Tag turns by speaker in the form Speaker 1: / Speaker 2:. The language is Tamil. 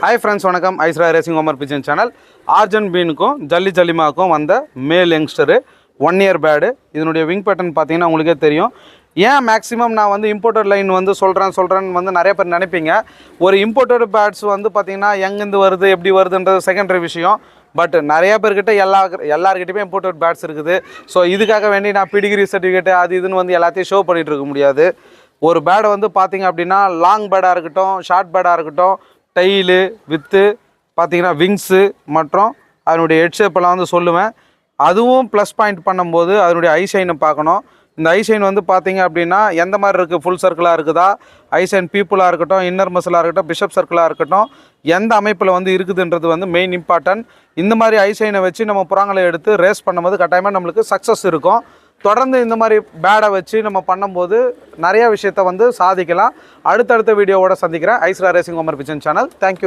Speaker 1: हाई फ्रेंड्स वनकम Aisra racing homer pigeon channel ஆர்ஜன் பீனுக்கும் ஜல்லி ஜல்லிமாக்கும் வந்த மேல் யங்ஸ்டரு 1 இயர் பேடு இதனுடைய விங் பேட்டர்ன் பார்த்தீங்கன்னா உங்களுக்கே தெரியும். ஏன் மேக்ஸிமம் நான் வந்து இம்போர்ட்டட் லைன் வந்து சொல்கிறேன்னு வந்து நிறைய பேர் நினைப்பீங்க. ஒரு இம்போர்ட்டட் பேட்ஸ் வந்து பார்த்தீங்கன்னா எங்கேருந்து வருது எப்படி வருதுன்றது செகண்டரி விஷயம். பட் நிறைய பேர்கிட்ட எல்லாருக்கிட்டையுமே இம்போர்ட்டட் பேட்ஸ் இருக்குது. ஸோ இதுக்காக வேண்டி நான் பிடிகிரி சர்டிஃபிகேட்டு அது இதுன்னு வந்து எல்லாத்தையும் ஷோ பண்ணிகிட்டு இருக்க முடியாது. ஒரு பேடை வந்து பார்த்தீங்க அப்படின்னா லாங் பேடாக இருக்கட்டும் ஷார்ட் பேடாக இருக்கட்டும் டைலு வித்து பார்த்தீங்கன்னா விங்ஸு மற்றும் அதனுடைய ஹெட் ஷேப்பெல்லாம் வந்து சொல்லுவேன். அதுவும் ப்ளஸ் பாயிண்ட் பண்ணும்போது அதனுடைய ஐஷைனை பார்க்கணும். இந்த ஐஷைன் வந்து பார்த்தீங்க அப்படின்னா எந்த மாதிரி இருக்குது, ஃபுல் சர்க்கிளாக இருக்குதா, ஐஷைன் பீப்புளாக இருக்கட்டும் இன்னர் மசிலாக இருக்கட்டும் பிஷப் சர்க்கிளாக இருக்கட்டும் எந்த அமைப்பில் வந்து இருக்குதுன்றது வந்து மெயின் இம்பார்ட்டன்ட். இந்த மாதிரி ஐஷைனை வச்சு நம்ம புறாங்களை எடுத்து ரேஸ் பண்ணும்போது கட்டாயமாக நம்மளுக்கு சக்ஸஸ் இருக்கும். தொடர்ந்து இந்த மாதிரி பேடை வச்சு நம்ம பண்ணும்போது நிறைய விஷயத்த வந்து சாதிக்கலாம். அடுத்தடுத்த வீடியோவோட சந்திக்கிறேன். Aisra racing homer pigeon channel. Thank you.